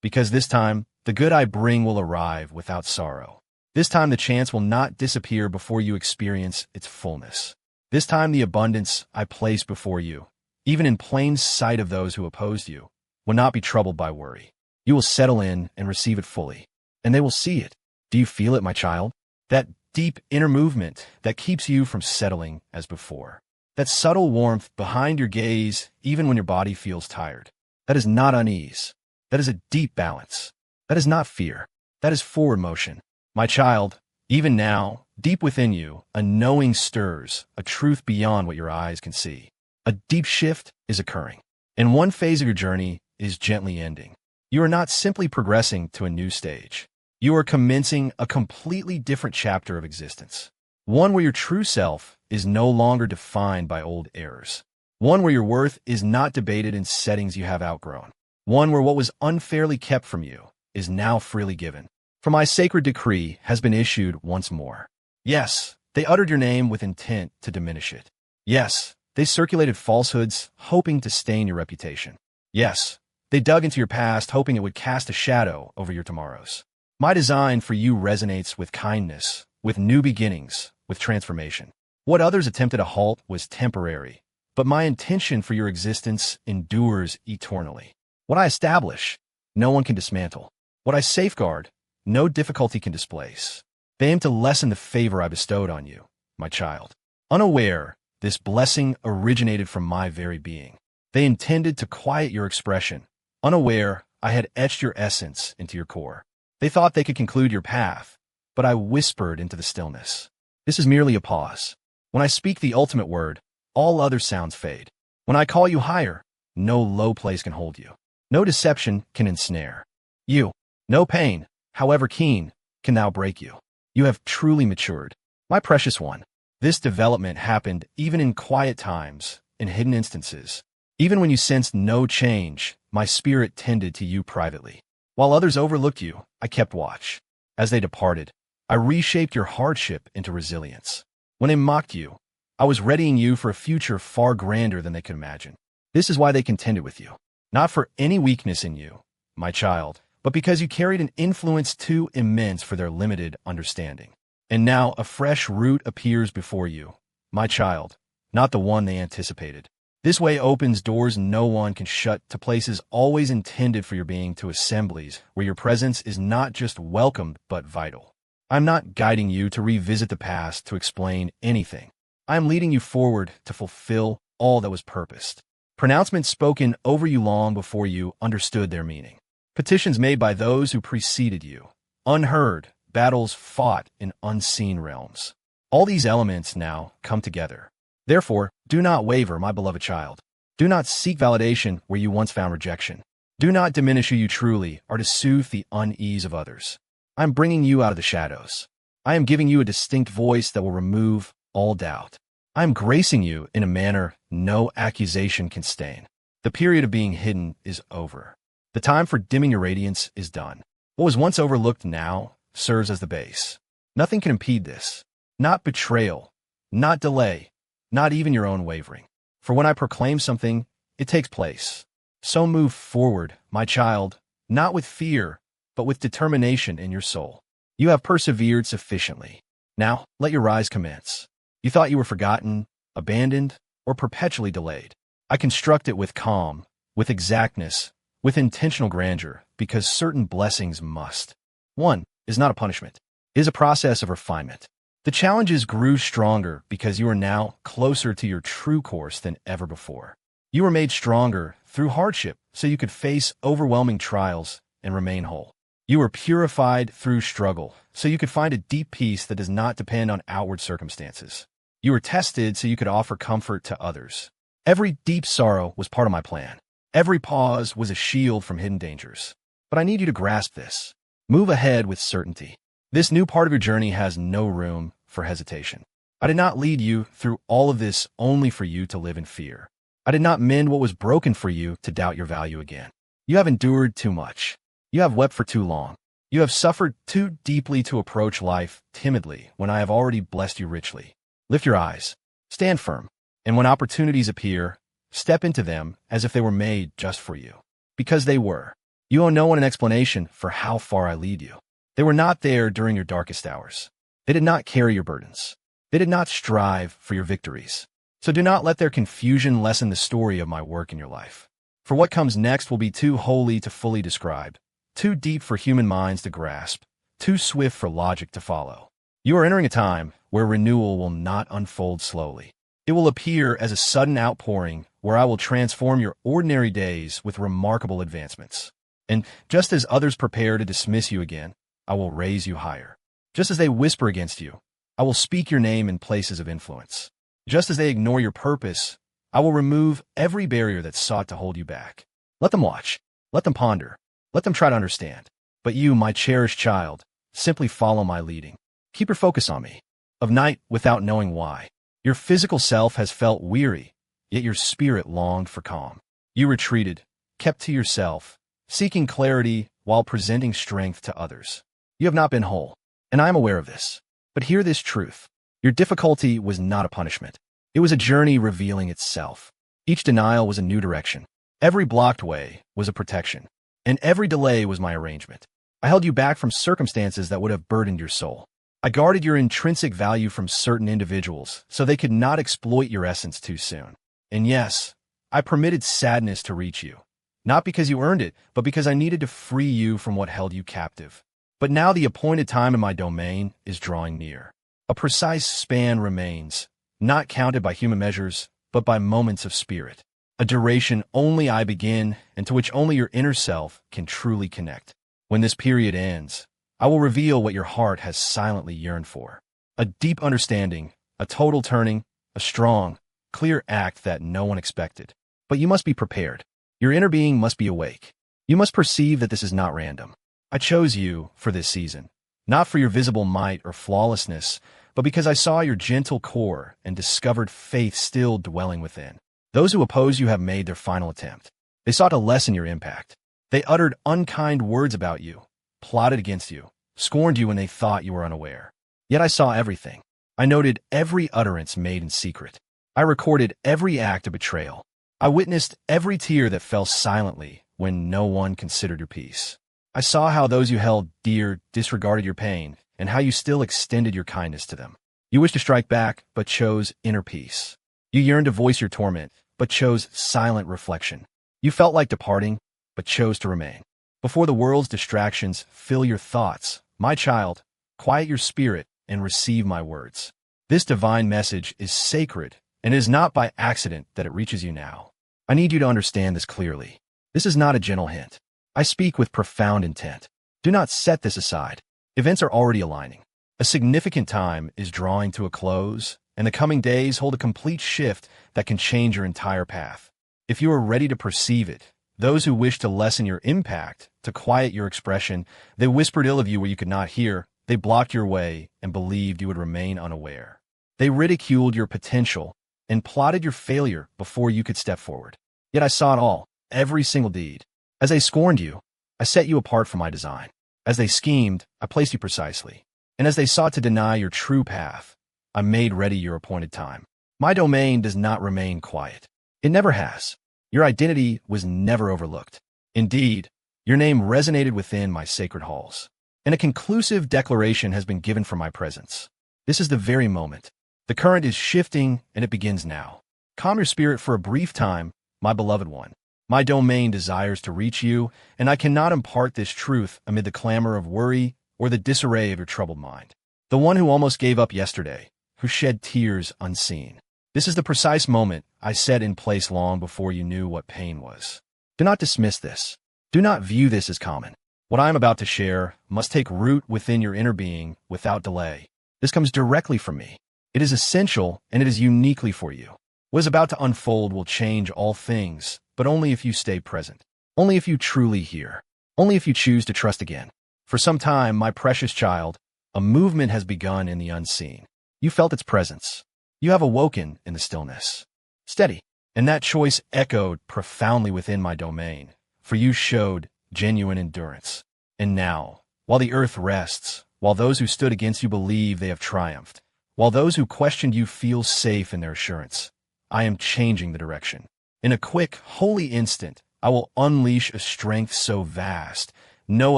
Because this time, the good I bring will arrive without sorrow. This time the chance will not disappear before you experience its fullness. This time the abundance I place before you, even in plain sight of those who opposed you, will not be troubled by worry. You will settle in and receive it fully, and they will see it. Do you feel it, my child? That deep inner movement that keeps you from settling as before. That subtle warmth behind your gaze, even when your body feels tired. That is not unease. That is a deep balance. That is not fear. That is forward motion. My child, even now, deep within you, a knowing stirs, a truth beyond what your eyes can see. A deep shift is occurring, and one phase of your journey is gently ending. You are not simply progressing to a new stage. You are commencing a completely different chapter of existence. One where your true self is no longer defined by old errors. One where your worth is not debated in settings you have outgrown. One where what was unfairly kept from you is now freely given. For my sacred decree has been issued once more. Yes, they uttered your name with intent to diminish it. Yes, they circulated falsehoods, hoping to stain your reputation. Yes, they dug into your past, hoping it would cast a shadow over your tomorrows. My design for you resonates with kindness, with new beginnings, with transformation. What others attempted to halt was temporary, but my intention for your existence endures eternally. What I establish, no one can dismantle. What I safeguard, no difficulty can displace. They aim to lessen the favor I bestowed on you, my child. Unaware, this blessing originated from my very being. They intended to quiet your expression. Unaware, I had etched your essence into your core. They thought they could conclude your path, but I whispered into the stillness. This is merely a pause. When I speak the ultimate word, all other sounds fade. When I call you higher, no low place can hold you. No deception can ensnare you. No pain, however keen, can now break you. You have truly matured. My precious one, this development happened even in quiet times, in hidden instances. Even when you sensed no change, my spirit tended to you privately. While others overlooked you, I kept watch. As they departed, I reshaped your hardship into resilience. When they mocked you, I was readying you for a future far grander than they could imagine. This is why they contended with you. Not for any weakness in you, my child, but because you carried an influence too immense for their limited understanding. And now a fresh route appears before you, my child, not the one they anticipated. This way opens doors no one can shut to places always intended for your being, to assemblies where your presence is not just welcomed but vital. I'm not guiding you to revisit the past to explain anything. I am leading you forward to fulfill all that was purposed. Pronouncements spoken over you long before you understood their meaning. Petitions made by those who preceded you. Unheard, battles fought in unseen realms. All these elements now come together. Therefore, do not waver, my beloved child. Do not seek validation where you once found rejection. Do not diminish who you truly are to soothe the unease of others. I am bringing you out of the shadows. I am giving you a distinct voice that will remove all doubt. I am gracing you in a manner no accusation can stain. The period of being hidden is over. The time for dimming your radiance is done. What was once overlooked now serves as the base. Nothing can impede this. Not betrayal, not delay, not even your own wavering. For when I proclaim something, it takes place. So move forward, my child, not with fear, but with determination in your soul. You have persevered sufficiently. Now, let your rise commence. You thought you were forgotten, abandoned, or perpetually delayed. I construct it with calm, with exactness, with intentional grandeur, because certain blessings must. One is not a punishment. It is a process of refinement. The challenges grew stronger because you are now closer to your true course than ever before. You were made stronger through hardship so you could face overwhelming trials and remain whole. You were purified through struggle so you could find a deep peace that does not depend on outward circumstances. You were tested so you could offer comfort to others. Every deep sorrow was part of my plan. Every pause was a shield from hidden dangers. But I need you to grasp this. Move ahead with certainty. This new part of your journey has no room for hesitation. I did not lead you through all of this only for you to live in fear. I did not mend what was broken for you to doubt your value again. You have endured too much. You have wept for too long. You have suffered too deeply to approach life timidly when I have already blessed you richly. Lift your eyes, stand firm, and when opportunities appear, step into them as if they were made just for you. Because they were. You owe no one an explanation for how far I lead you. They were not there during your darkest hours. They did not carry your burdens. They did not strive for your victories. So do not let their confusion lessen the story of my work in your life. For what comes next will be too holy to fully describe, too deep for human minds to grasp, too swift for logic to follow. You are entering a time where renewal will not unfold slowly. It will appear as a sudden outpouring where I will transform your ordinary days with remarkable advancements. And just as others prepare to dismiss you again, I will raise you higher. Just as they whisper against you, I will speak your name in places of influence. Just as they ignore your purpose, I will remove every barrier that sought to hold you back. Let them watch. Let them ponder. Let them try to understand. But you, my cherished child, simply follow my leading. Keep your focus on me. Of night without knowing why. Your physical self has felt weary, yet your spirit longed for calm. You retreated, kept to yourself, seeking clarity while presenting strength to others. You have not been whole, and I am aware of this. But hear this truth. Your difficulty was not a punishment. It was a journey revealing itself. Each denial was a new direction. Every blocked way was a protection. And every delay was my arrangement. I held you back from circumstances that would have burdened your soul. I guarded your intrinsic value from certain individuals so they could not exploit your essence too soon. And yes, I permitted sadness to reach you. Not because you earned it, but because I needed to free you from what held you captive. But now the appointed time in my domain is drawing near. A precise span remains, not counted by human measures, but by moments of spirit. A duration only I begin and to which only your inner self can truly connect. When this period ends, I will reveal what your heart has silently yearned for. A deep understanding, a total turning, a strong, clear act that no one expected. But you must be prepared. Your inner being must be awake. You must perceive that this is not random. I chose you for this season, not for your visible might or flawlessness, but because I saw your gentle core and discovered faith still dwelling within. Those who oppose you have made their final attempt. They sought to lessen your impact. They uttered unkind words about you, plotted against you, scorned you when they thought you were unaware. Yet I saw everything. I noted every utterance made in secret. I recorded every act of betrayal. I witnessed every tear that fell silently when no one considered your peace. I saw how those you held dear disregarded your pain, and how you still extended your kindness to them. You wished to strike back, but chose inner peace. You yearned to voice your torment, but chose silent reflection. You felt like departing, but chose to remain. Before the world's distractions fill your thoughts, my child, quiet your spirit and receive my words. This divine message is sacred, and it is not by accident that it reaches you now. I need you to understand this clearly. This is not a gentle hint. I speak with profound intent. Do not set this aside. Events are already aligning. A significant time is drawing to a close, and the coming days hold a complete shift that can change your entire path. If you are ready to perceive it, those who wish to lessen your impact, to quiet your expression, they whispered ill of you where you could not hear, they blocked your way and believed you would remain unaware. They ridiculed your potential and plotted your failure before you could step forward. Yet I saw it all, every single deed. As they scorned you, I set you apart from my design. As they schemed, I placed you precisely. And as they sought to deny your true path, I made ready your appointed time. My domain does not remain quiet. It never has. Your identity was never overlooked. Indeed, your name resonated within my sacred halls. And a conclusive declaration has been given from my presence. This is the very moment. The current is shifting, and it begins now. Calm your spirit for a brief time, my beloved one. My domain desires to reach you, and I cannot impart this truth amid the clamor of worry or the disarray of your troubled mind. The one who almost gave up yesterday, who shed tears unseen. This is the precise moment I set in place long before you knew what pain was. Do not dismiss this. Do not view this as common. What I am about to share must take root within your inner being without delay. This comes directly from me. It is essential, and it is uniquely for you. What is about to unfold will change all things, but only if you stay present. Only if you truly hear. Only if you choose to trust again. For some time, my precious child, a movement has begun in the unseen. You felt its presence. You have awoken in the stillness. Steady. And that choice echoed profoundly within my domain, for you showed genuine endurance. And now, while the earth rests, while those who stood against you believe they have triumphed, while those who questioned you feel safe in their assurance, I am changing the direction. In a quick, holy instant, I will unleash a strength so vast, no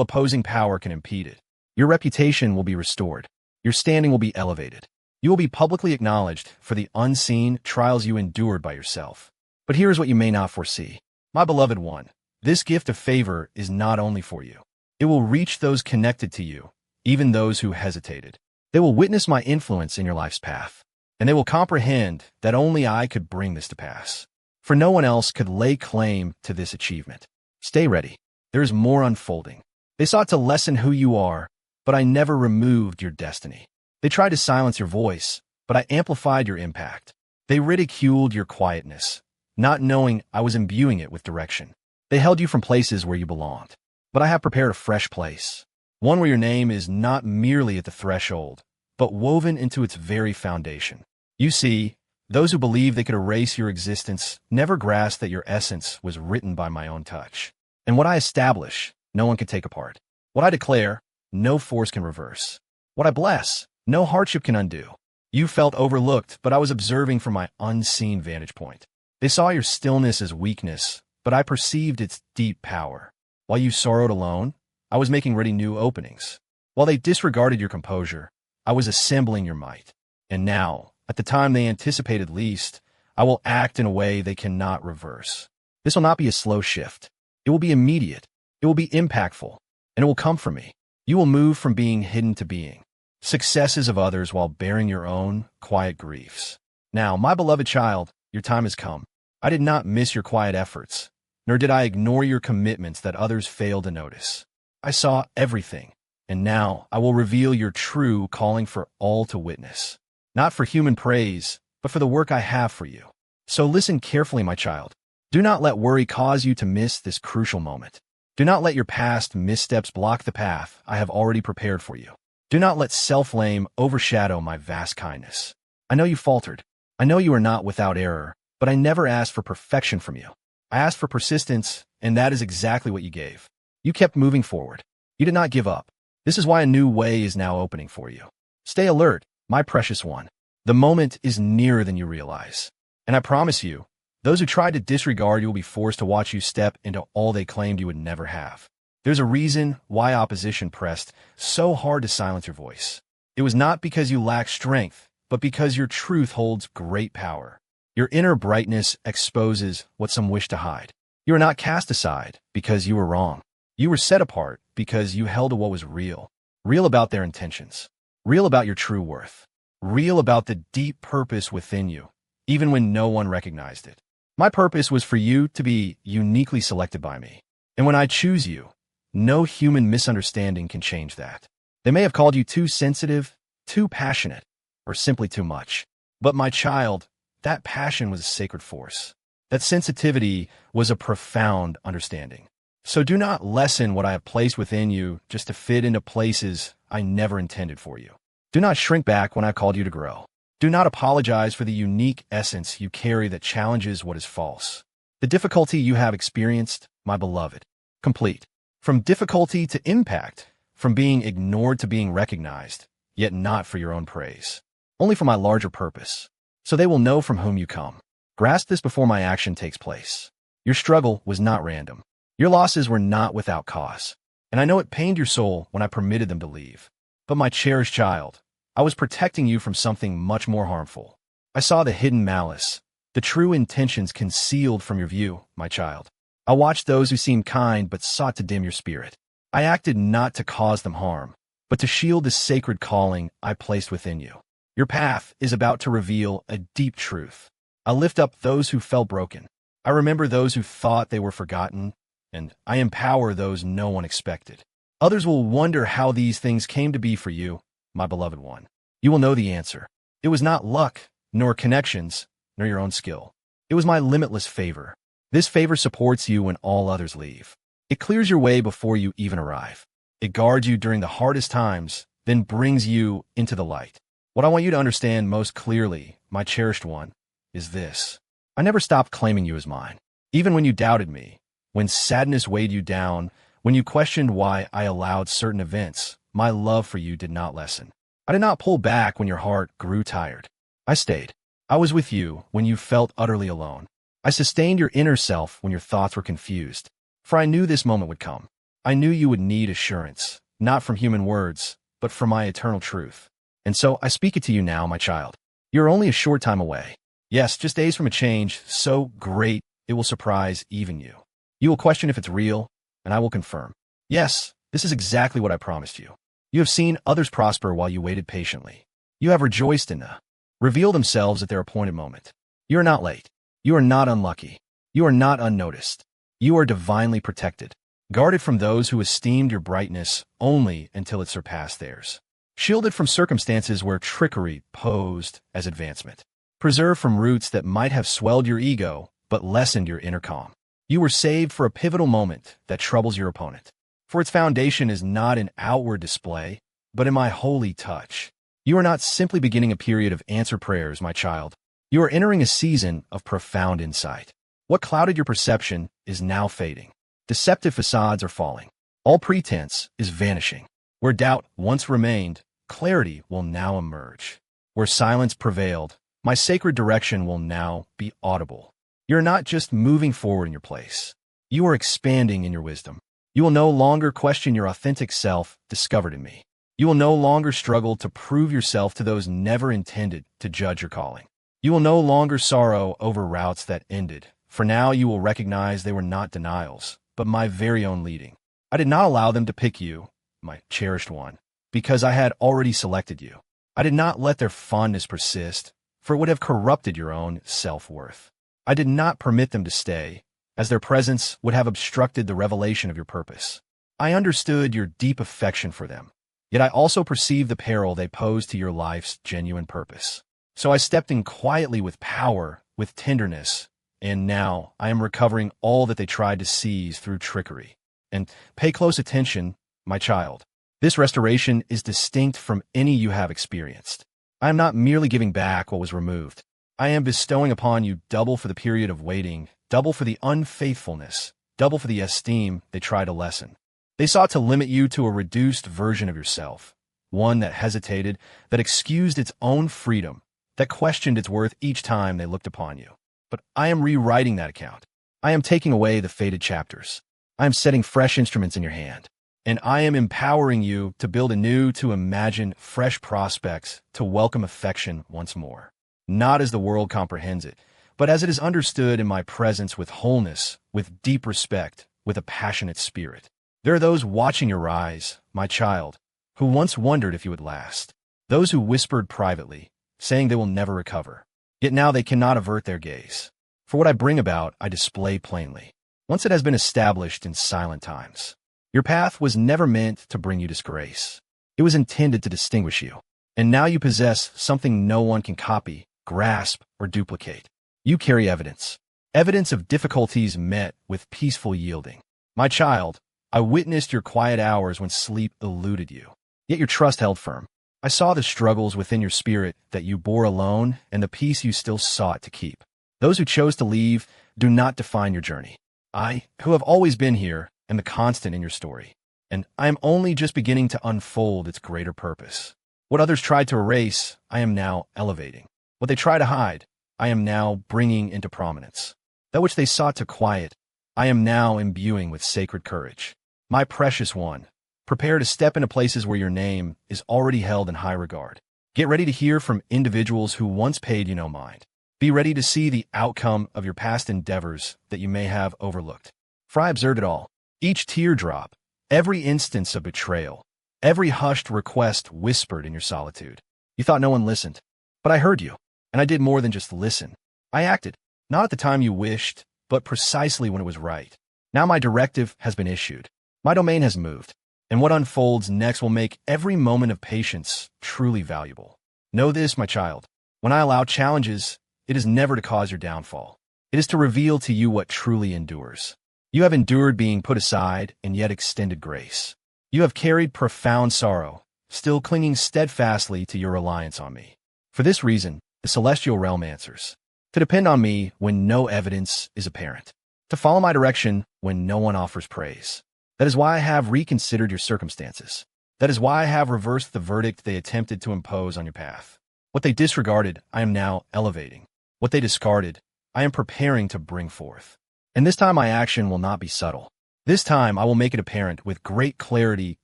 opposing power can impede it. Your reputation will be restored. Your standing will be elevated. You will be publicly acknowledged for the unseen trials you endured by yourself. But here is what you may not foresee. My beloved one, this gift of favor is not only for you. It will reach those connected to you, even those who hesitated. They will witness my influence in your life's path, and they will comprehend that only I could bring this to pass. For no one else could lay claim to this achievement. Stay ready. There is more unfolding. They sought to lessen who you are, but I never removed your destiny. They tried to silence your voice, but I amplified your impact. They ridiculed your quietness, not knowing I was imbuing it with direction. They held you from places where you belonged. But I have prepared a fresh place, one where your name is not merely at the threshold, but woven into its very foundation. You see, those who believe they could erase your existence never grasped that your essence was written by my own touch. And what I establish, no one can take apart. What I declare, no force can reverse. What I bless, no hardship can undo. You felt overlooked, but I was observing from my unseen vantage point. They saw your stillness as weakness, but I perceived its deep power. While you sorrowed alone, I was making ready new openings. While they disregarded your composure, I was assembling your might. And now, at the time they anticipated least, I will act in a way they cannot reverse. This will not be a slow shift. It will be immediate. It will be impactful. And it will come from me. You will move from being hidden to being successes of others while bearing your own quiet griefs. Now, my beloved child, your time has come. I did not miss your quiet efforts, nor did I ignore your commitments that others failed to notice. I saw everything, and now I will reveal your true calling for all to witness. Not for human praise, but for the work I have for you. So listen carefully, my child. Do not let worry cause you to miss this crucial moment. Do not let your past missteps block the path I have already prepared for you. Do not let self-blame overshadow my vast kindness. I know you faltered. I know you are not without error, but I never asked for perfection from you. I asked for persistence, and that is exactly what you gave. You kept moving forward. You did not give up. This is why a new way is now opening for you. Stay alert, my precious one. The moment is nearer than you realize. And I promise you, those who tried to disregard you will be forced to watch you step into all they claimed you would never have. There's a reason why opposition pressed so hard to silence your voice. It was not because you lacked strength, but because your truth holds great power. Your inner brightness exposes what some wish to hide. You are not cast aside because you were wrong. You were set apart because you held to what was real. Real about their intentions. Real about your true worth. Real about the deep purpose within you, even when no one recognized it. My purpose was for you to be uniquely selected by me. And when I choose you, no human misunderstanding can change that. They may have called you too sensitive, too passionate, or simply too much. But my child, that passion was a sacred force. That sensitivity was a profound understanding. So do not lessen what I have placed within you just to fit into places I never intended for you. Do not shrink back when I called you to grow. Do not apologize for the unique essence you carry that challenges what is false. The difficulty you have experienced, my beloved, complete. From difficulty to impact, from being ignored to being recognized, yet not for your own praise, only for my larger purpose. So they will know from whom you come. Grasp this before my action takes place. Your struggle was not random. Your losses were not without cause. And I know it pained your soul when I permitted them to leave. But my cherished child, I was protecting you from something much more harmful. I saw the hidden malice, the true intentions concealed from your view, my child. I watched those who seemed kind but sought to dim your spirit. I acted not to cause them harm, but to shield the sacred calling I placed within you. Your path is about to reveal a deep truth. I lift up those who felt broken. I remember those who thought they were forgotten, and I empower those no one expected. Others will wonder how these things came to be for you, my beloved one. You will know the answer. It was not luck, nor connections, nor your own skill. It was my limitless favor. This favor supports you when all others leave. It clears your way before you even arrive. It guards you during the hardest times, then brings you into the light. What I want you to understand most clearly, my cherished one, is this. I never stopped claiming you as mine. Even when you doubted me, when sadness weighed you down, when you questioned why I allowed certain events, my love for you did not lessen. I did not pull back when your heart grew tired. I stayed. I was with you when you felt utterly alone. I sustained your inner self when your thoughts were confused. For I knew this moment would come. I knew you would need assurance, not from human words, but from my eternal truth. And so I speak it to you now, my child. You're only a short time away. Yes, just days from a change so great it will surprise even you. You will question if it's real, and I will confirm. Yes, this is exactly what I promised you. You have seen others prosper while you waited patiently. You have rejoiced in them, reveal themselves at their appointed moment. You are not late. You are not unlucky. You are not unnoticed. You are divinely protected, guarded from those who esteemed your brightness only until it surpassed theirs. Shielded from circumstances where trickery posed as advancement. Preserved from roots that might have swelled your ego but lessened your inner calm. You were saved for a pivotal moment that troubles your opponent. For its foundation is not in outward display, but in my holy touch. You are not simply beginning a period of answered prayers, my child. You are entering a season of profound insight. What clouded your perception is now fading. Deceptive facades are falling. All pretense is vanishing. Where doubt once remained, clarity will now emerge. Where silence prevailed, my sacred direction will now be audible. You're not just moving forward in your place. You are expanding in your wisdom. You will no longer question your authentic self discovered in me. You will no longer struggle to prove yourself to those never intended to judge your calling. You will no longer sorrow over routes that ended. For now you will recognize they were not denials, but my very own leading. I did not allow them to pick you, my cherished one, because I had already selected you. I did not let their fondness persist, for it would have corrupted your own self-worth. I did not permit them to stay, as their presence would have obstructed the revelation of your purpose. I understood your deep affection for them, yet I also perceived the peril they posed to your life's genuine purpose. So I stepped in quietly with power, with tenderness, and now I am recovering all that they tried to seize through trickery. And pay close attention, my child. This restoration is distinct from any you have experienced. I am not merely giving back what was removed. I am bestowing upon you double for the period of waiting, double for the unfaithfulness, double for the esteem they tried to lessen. They sought to limit you to a reduced version of yourself, one that hesitated, that excused its own freedom, that questioned its worth each time they looked upon you. But I am rewriting that account. I am taking away the faded chapters. I am setting fresh instruments in your hand. And I am empowering you to build anew, to imagine fresh prospects, to welcome affection once more. Not as the world comprehends it, but as it is understood in my presence with wholeness, with deep respect, with a passionate spirit. There are those watching your rise, my child, who once wondered if you would last. Those who whispered privately, saying they will never recover. Yet now they cannot avert their gaze. For what I bring about, I display plainly. Once it has been established in silent times. Your path was never meant to bring you disgrace. It was intended to distinguish you. And now you possess something no one can copy, grasp, or duplicate. You carry evidence. Evidence of difficulties met with peaceful yielding. My child, I witnessed your quiet hours when sleep eluded you. Yet your trust held firm. I saw the struggles within your spirit that you bore alone and the peace you still sought to keep. Those who chose to leave do not define your journey. I, who have always been here, am the constant in your story. And I am only just beginning to unfold its greater purpose. What others tried to erase, I am now elevating. What they try to hide, I am now bringing into prominence. That which they sought to quiet, I am now imbuing with sacred courage. My precious one, prepare to step into places where your name is already held in high regard. Get ready to hear from individuals who once paid you no mind. Be ready to see the outcome of your past endeavors that you may have overlooked. For I observed it all. Each teardrop, every instance of betrayal, every hushed request whispered in your solitude. You thought no one listened, but I heard you, and I did more than just listen. I acted, not at the time you wished, but precisely when it was right. Now my directive has been issued. My domain has moved, and what unfolds next will make every moment of patience truly valuable. Know this, my child. When I allow challenges, it is never to cause your downfall. It is to reveal to you what truly endures. You have endured being put aside and yet extended grace. You have carried profound sorrow, still clinging steadfastly to your reliance on me. For this reason, the celestial realm answers. To depend on me when no evidence is apparent. To follow my direction when no one offers praise. That is why I have reconsidered your circumstances. That is why I have reversed the verdict they attempted to impose on your path. What they disregarded, I am now elevating. What they discarded, I am preparing to bring forth. And this time my action will not be subtle. This time I will make it apparent with great clarity,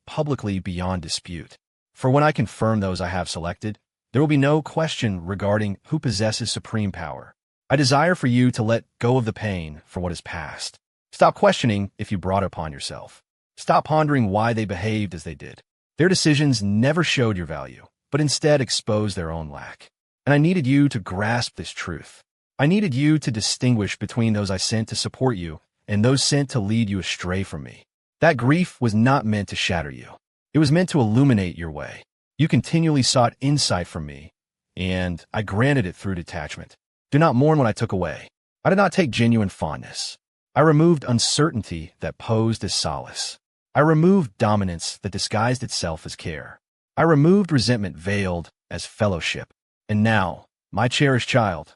publicly beyond dispute. For when I confirm those I have selected, there will be no question regarding who possesses supreme power. I desire for you to let go of the pain for what is past. Stop questioning if you brought it upon yourself. Stop pondering why they behaved as they did. Their decisions never showed your value, but instead exposed their own lack. And I needed you to grasp this truth. I needed you to distinguish between those I sent to support you and those sent to lead you astray from me. That grief was not meant to shatter you. It was meant to illuminate your way. You continually sought insight from me, and I granted it through detachment. Do not mourn what I took away. I did not take genuine fondness. I removed uncertainty that posed as solace. I removed dominance that disguised itself as care. I removed resentment veiled as fellowship. And now, my cherished child,